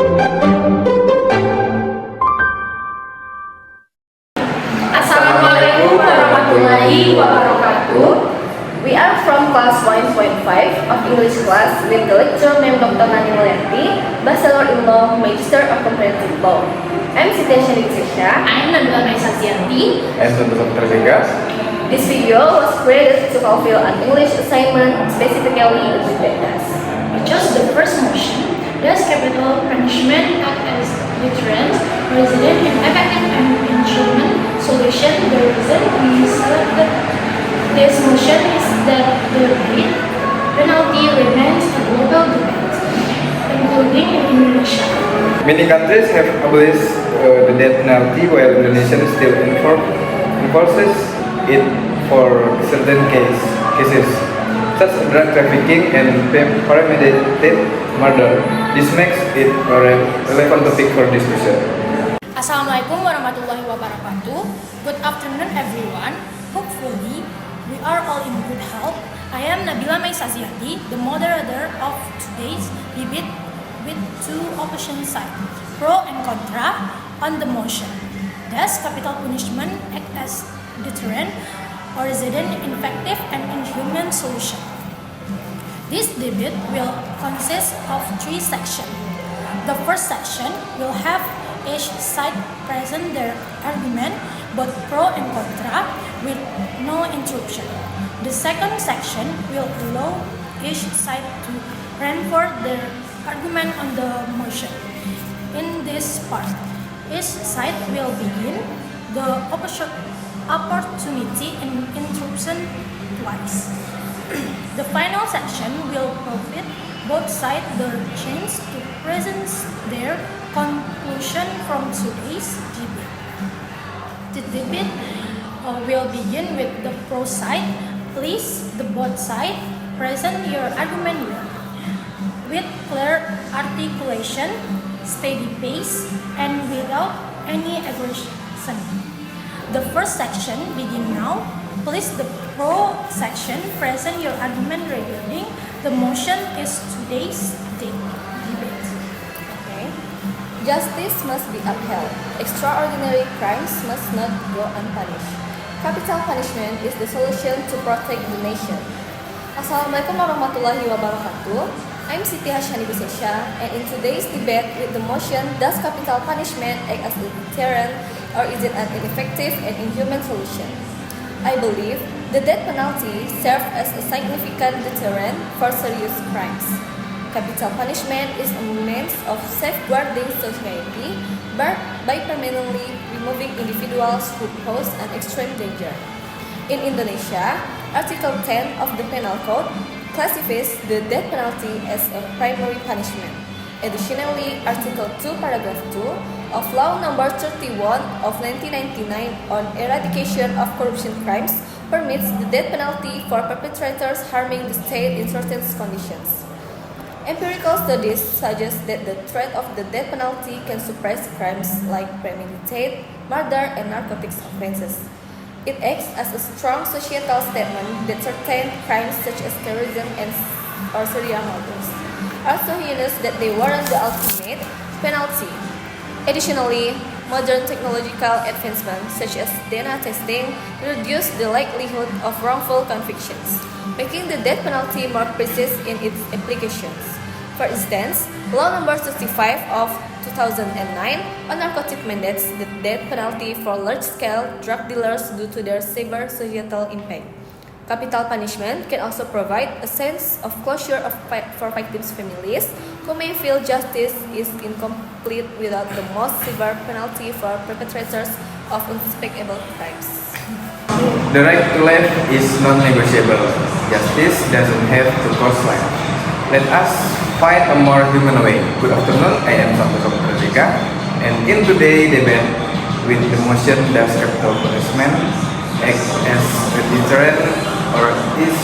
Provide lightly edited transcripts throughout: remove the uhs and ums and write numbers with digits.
Assalamualaikum warahmatullahi wabarakatuh. We are from class 1.5 of English class with the lecturer named Dr. Nani Mulyanti, Bachelor in Law, Magister of Comparative Law. I'm Siti Hashanisha. I'm Nabila Maisasianti. And Dr. Zega. This video was created to fulfill an English assignment, specifically the task. We chose the first motion. Does capital punishment act as deterrent, resident in effective and instrument solution? The reason we selected this motion is that the death penalty remains a global debate, including in Indonesia. Many countries have abolished the death penalty, while Indonesia still enforces it for certain cases, such as drug trafficking and premeditated murder. This makes it a relevant topic for discussion. Assalamualaikum warahmatullahi wabarakatuh. Good afternoon, everyone. Hopefully, we are all in good health. I am Nabila Maisasianti, the moderator of today's debate with two opposition sides, pro and contra, on the motion. Does capital punishment act as deterrent, or is it an ineffective and inhuman solution? This debate will consist of three sections. The first section will have each side present their argument, both pro and contra, with no interruption. The second section will allow each side to reinforce their argument on the motion. In this part, each side will begin the opportunity and interruption twice. The final section will provide both sides the chance to present their conclusion from today's debate. The debate will begin with the pro side. Please, the both sides, present your argument with clear articulation, steady pace, and without any aggression. The first section begin now. Please, the pro section, present your argument regarding the motion is today's debate. Okay. Justice must be upheld. Extraordinary crimes must not go unpunished. Capital punishment is the solution to protect the nation. Assalamualaikum warahmatullahi wabarakatuh. I'm Siti Hashanisha, and in today's debate with the motion, does capital punishment act as a deterrent, or is it an ineffective and inhuman solution? I believe the death penalty serves as a significant deterrent for serious crimes. Capital punishment is a means of safeguarding society by permanently removing individuals who pose an extreme danger. In Indonesia, Article 10 of the Penal Code classifies the death penalty as a primary punishment. Additionally, Article 2, Paragraph 2 of Law Number 31 of 1999 on Eradication of Corruption Crimes permits the death penalty for perpetrators harming the state in certain conditions. Empirical studies suggest that the threat of the death penalty can suppress crimes like premeditated murder and narcotics offenses. It acts as a strong societal statement that certain crimes such as terrorism or serial murders are so heinous that they warrant the ultimate penalty. Additionally, modern technological advancements such as DNA testing reduce the likelihood of wrongful convictions, making the death penalty more precise in its applications. For instance, Law Number 65 of 2009 on narcotic mandates the death penalty for large-scale drug dealers due to their severe societal impact. Capital punishment can also provide a sense of closure for victims' families who may feel justice is incomplete without the most severe penalty for perpetrators of unspeakable crimes. The right to life is non-negotiable. Justice doesn't have to cost life. Let us find a more human way. Good afternoon, I am Santoso Putrajika, and in today's debate with the motion, does capital punishment act as a deterrent, or is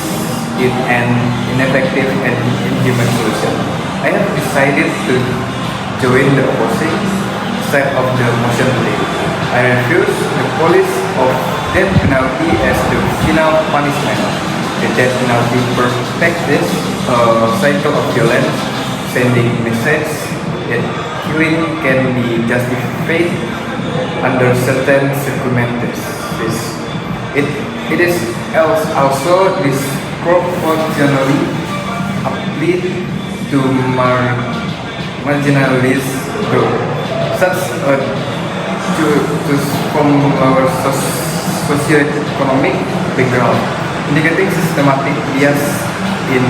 it an ineffective and inhuman solution? I have decided to join the opposing side of the motion today. I refuse the policy of death penalty as the final punishment. The death penalty perpetuates a cycle of violence, sending message that killing can be justified under certain circumstances. It is also disproportionately applied to marginalized group, such as Jews from our socio-economic background, indicating systematic bias in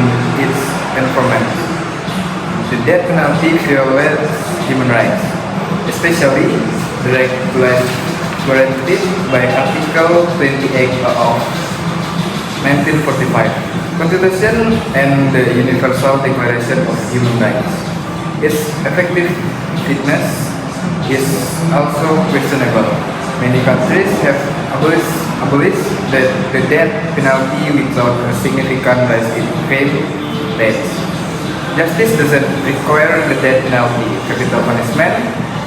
its enforcement. The death penalty violates human rights, especially the right to life guaranteed by Article 28 of 1945 Constitution and the Universal Declaration of Human Rights. Its effectiveness is also questionable. Many countries have abolished the death penalty without a significant rise in crime rates. Justice doesn't require the death penalty. Capital punishment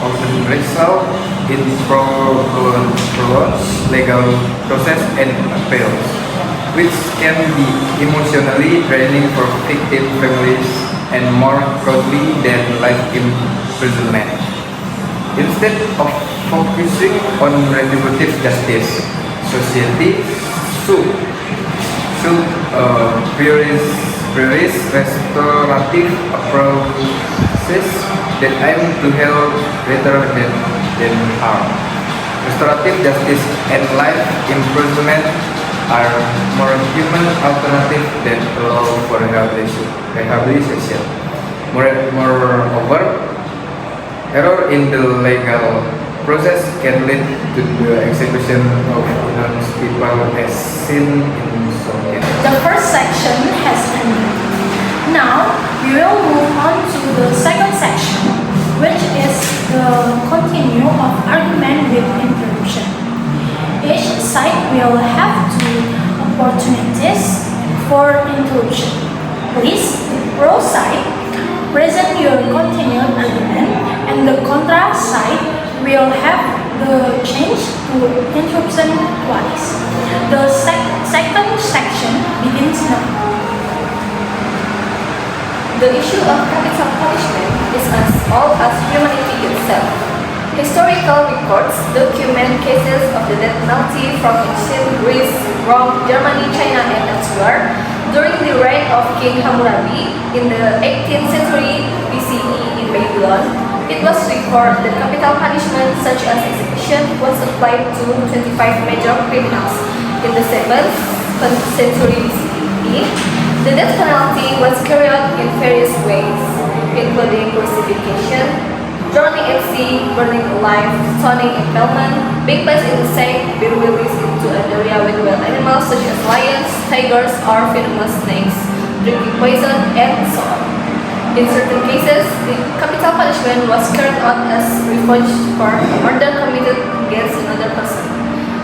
often results in prolonged legal process and appeals, which can be emotionally draining for victim families and more costly than life imprisonment. Instead of focusing on retributive justice, society should prioritize restorative approaches that aim to help rather than harm. Restorative justice and life imprisonment are more human alternative than law for rehabilitation. Moreover, error in the legal process can lead to the execution of innocent people as seen in some cases. The first section has ended. Now we will move on to the second section, which is the continue of argument with interruption. Each side will have two opportunities for interruption. Please, the pro side, present your continued argument, and the contra side will have the change to interruption twice. The second section begins now. The issue of capital punishment is as old as humanity itself. Historical records document cases of the death penalty from ancient Greece, Rome, Germany, China, and elsewhere. During the reign of King Hammurabi in the 18th century BCE in Babylon, it was recorded that capital punishment such as execution was applied to 25 major criminals. In the 7th century BCE, the death penalty was carried out in various ways, including crucifixion, drowning at sea, burning alive, stoning, impalement, being placed in the sea, being released into an area with wild animals such as lions, tigers, or venomous snakes, drinking poison, and so on. In certain cases, the capital punishment was carried out as revenge for a murder committed against another person.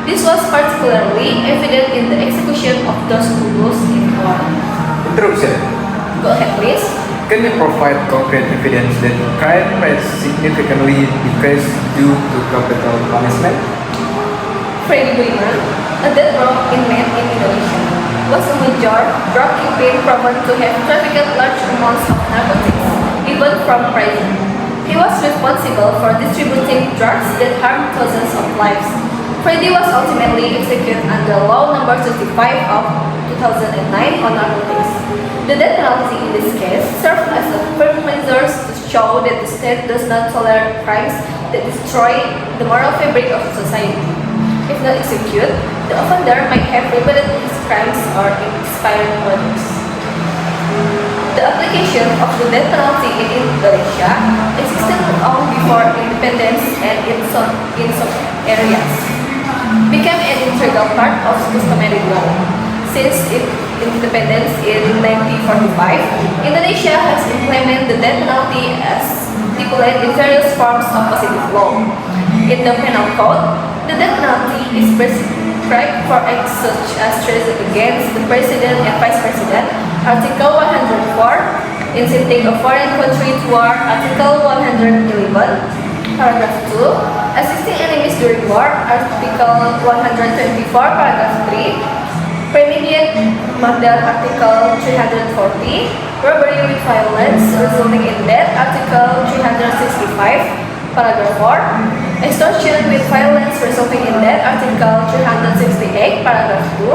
This was particularly evident in the execution of those who lose in war. Interruption. Go ahead, please. Can you provide concrete evidence that crime rates significantly decreased due to capital punishment? Freddy Budiman, a death row inmate in Indonesia, was a major drug kingpin proven to have trafficked large amounts of narcotics, even from prison. He was responsible for distributing drugs that harmed thousands of lives. Freddy was ultimately executed under Law No. 35 of 2009 on narcotics. The death penalty in this case served as a firm measure to show that the state does not tolerate crimes that destroy the moral fabric of society. If not executed, the offender might have repeated his crimes or inspired others. The application of the death penalty in Indonesia existed long before independence and in some areas became an integral part of customary law. Since its independence in 1945, Indonesia has implemented the death penalty as stipulated in various forms of positive law. In the Penal Code, the death penalty is prescribed for acts such as treason against the President and Vice President, Article 104, inciting a foreign country to war, Article 111, Paragraph 2, assisting enemies during war, Article 124, Paragraph 3, premeditated murder Article 340, robbery with violence resulting in death Article 365, paragraph 4, extortion with violence resulting in death Article 368, paragraph 2,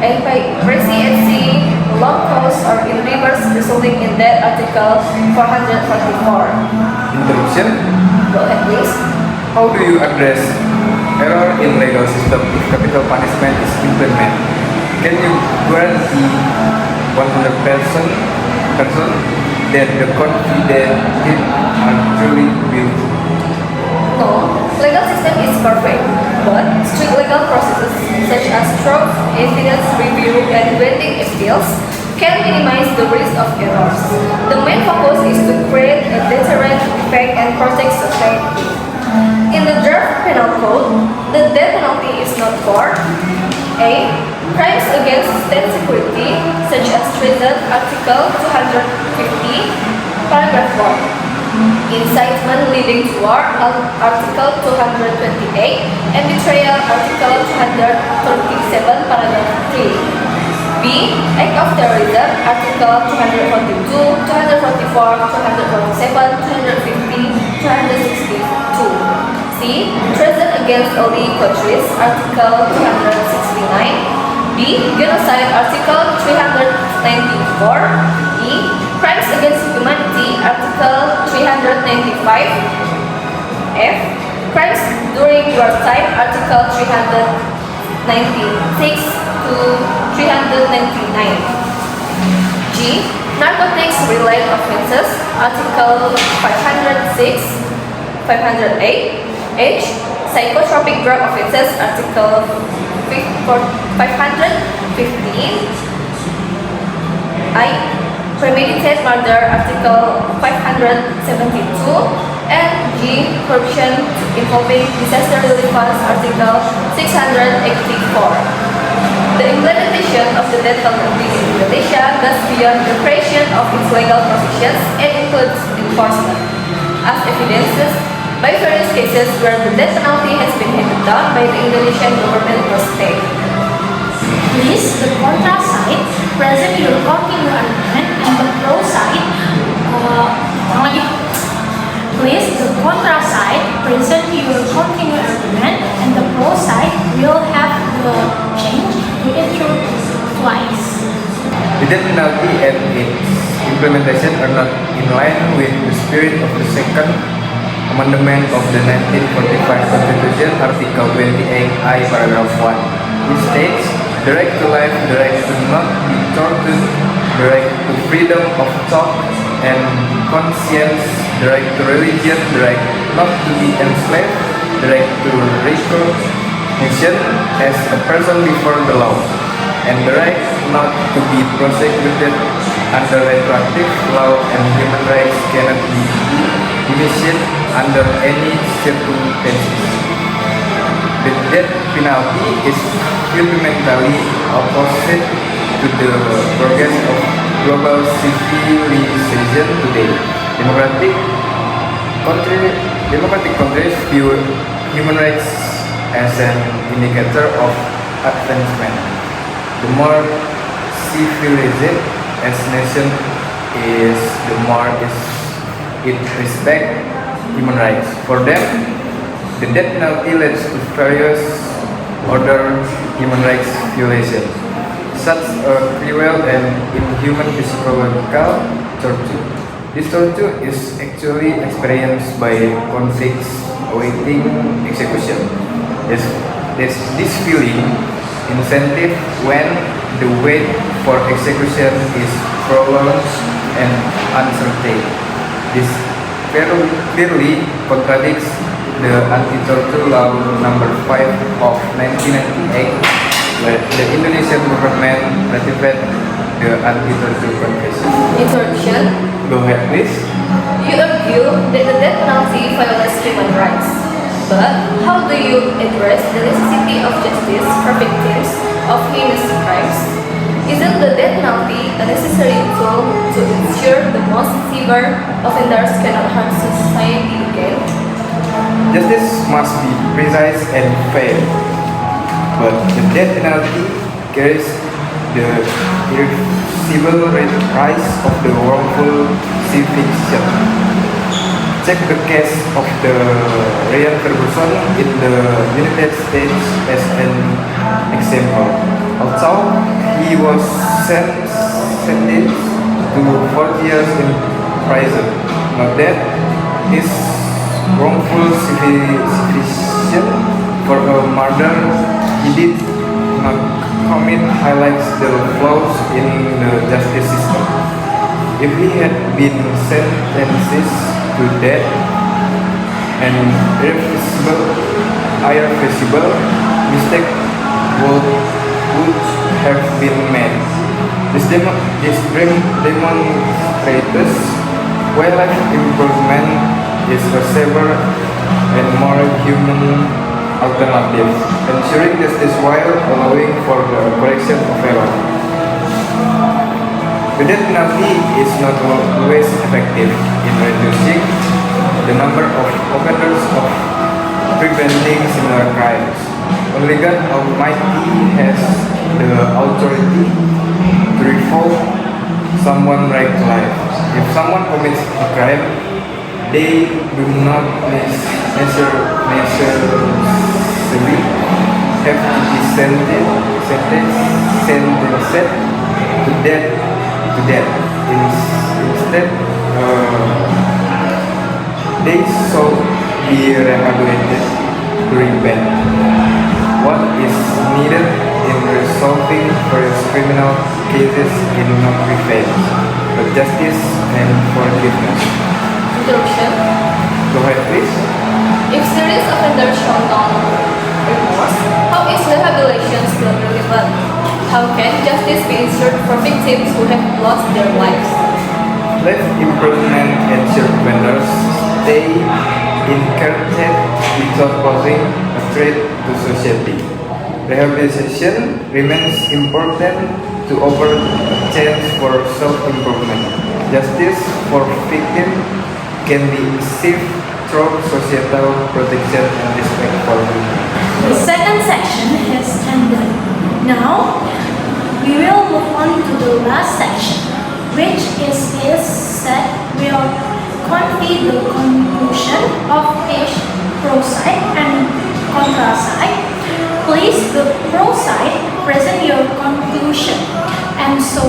and piracy at sea, long coast or in rivers resulting in death Article 444. Interruption. Go ahead, please. How do you address error in legal system if capital punishment is implemented? Can you guarantee 100% that the convicted are truly guilty? No, legal system is perfect, but strict legal processes such as thorough evidence review and granting appeals can minimize the risk of errors. The main focus is to create a deterrent effect and protect society. In the draft penal code, the death penalty is not for a. Crimes against state security, such as treason, Article 250, paragraph 1. Incitement leading to war, Article 228, and betrayal, Article 237, paragraph 3. B. Act of terrorism, Article 242, 244, 247, 250, 262. C. Treason against allied countries, Article 269. B. Genocide, Article 394. E. Crimes against humanity, Article 395. F. Crimes during wartime, Article 396 to 399. G. Narcotics-related offenses, Article 506, 508. H. Psychotropic drug offenses, Article 515. I. Premeditated murder, Article 572. And G. Corruption involving disaster relief funds, Article 684. The implementation of the death penalty in Indonesia goes beyond the creation of its legal provisions and includes enforcement, as evidences by various cases where the death penalty has been handed down by the Indonesian government or state. Please, the contra side, present your continuing argument, and the pro side, Please, the contra side, present your continuing argument, and the pro side will have the change to intro twice. The death penalty and its implementation are not in line with the spirit of the Second Amendment of the 1945 Constitution, Article 28I, paragraph 1, which states, the right to life, the right to not be tortured, the right to freedom of thought and conscience, the right to religion, the right not to be enslaved, the right to recognition as a person before the law, and the right not to be prosecuted under retroactive law, and human rights cannot be diminished under any circumstances. The death penalty is fundamentally opposite to the progress of global civilization today. Democratic countries view human rights as an indicator of advancement. The more civilized a nation is, the more it respects human rights. For them, the death penalty leads to various other human rights violations, such as cruel and inhuman psychological torture. This torture is actually experienced by convicts awaiting execution. This feeling incentive when the wait for execution is prolonged and uncertain. This very clearly contradicts the Anti-Torture Law Number 5 of 1998, where the Indonesian government ratified the Anti-Torture Convention. Interruption. Go ahead, please. You argue that the death penalty violates human rights. But how do you address the necessity of justice for victims of heinous crimes? Isn't the death penalty a necessary tool to ensure the most severe offenders cannot harm society again? Justice must be precise and fair, but the death penalty carries the irreversible rise of the wrongful conviction. Check the case of the Ryan Ferguson in the United States as an example. Although he was sentenced to 40 years in prison, note that his wrongful conviction for a murder he did not commit highlights the flaws in the justice system. If he had been sentenced to death, an irreversible mistake would have been made. This demonstrates why life improvement is a safer and more human alternative, ensuring justice while allowing for the correction of error. The death penalty is not always effective in reducing the number of offenders of preventing similar crimes. Only God Almighty has the authority to revoke someone's right to life. If someone commits a crime, they do not necessarily have to be sentenced to death. Instead, they should be rehabilitated to repent. What is needed in resolving various criminal cases in not revenge, but justice and forgiveness. Introduction. Go ahead, please. If serious offenders show no remorse, how is rehabilitation still relevant? How can justice be ensured for victims who have lost their lives? Life improvement ensures offenders stay incarcerated without posing a threat to society. Rehabilitation remains important to offer a chance for self-improvement. Justice for victims can be achieved through societal protection and respect for women. The second section has ended. Now, we will move on to the last section, which will convey the conclusion of each pro side and contra side. Please, the pro side, present your conclusion, and so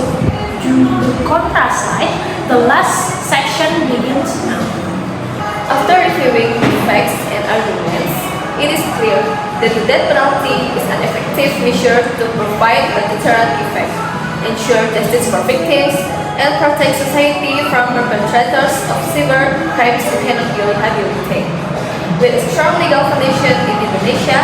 to the contra side. The last section begins now. After reviewing the facts and arguments, it is clear that the death penalty is an effective measure to provide a deterrent effect, ensure justice for victims, and protect society from perpetrators of severe crimes who cannot be rehabilitated. With a strong legal foundation in Indonesia,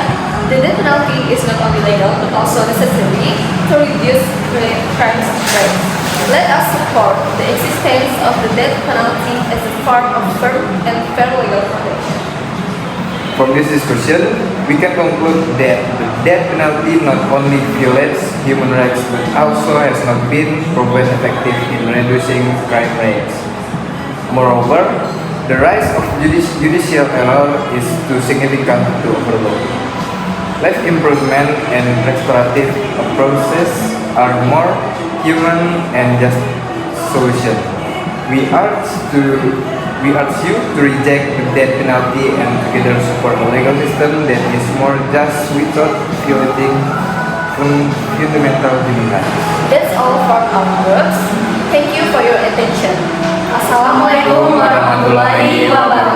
the death penalty is not only legal but also necessary to reduce crime rates. Let us support the existence of the death penalty as a part of firm and fair legal foundation. From this discussion, we can conclude that the death penalty not only violates human rights but also has not been proven effective in reducing crime rates. Moreover, the rise of judicial error is too significant to overlook. Life improvement and restorative approaches are more human and just solution. We urge you to reject the death penalty and together support a legal system that is more just without violating fundamental human rights. That's all for our groups. Thank you for your attention. Assalamualaikum warahmatullahi wabarakatuh.